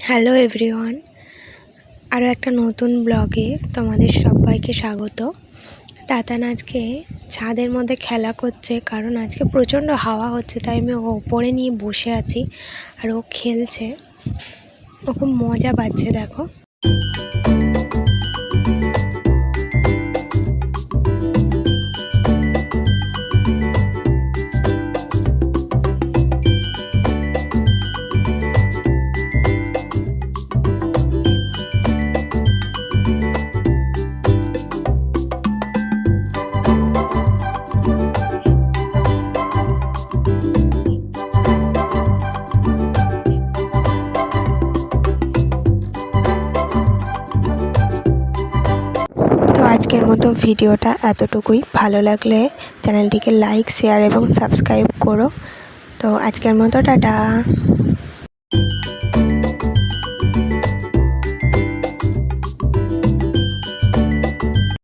Hello everyone, আরও একটা নতুন ব্লগে তোমাদের সবাইকে স্বাগত। তাতান আজকে ছাদের মধ্যে খেলা করছে, কারণ আজকে প্রচণ্ড হাওয়া হচ্ছে, তাই আমি ওপরে নিয়ে বসে আছি আর ও খেলছে। ও খুব মজা পাচ্ছে, দেখো। তো আজকের মতো ভিডিওটা এতটুকুই। ভালো লাগলে চ্যানেলটিকে লাইক, শেয়ার এবং সাবস্ক্রাইব করো। তো আজকের মতো টাটা।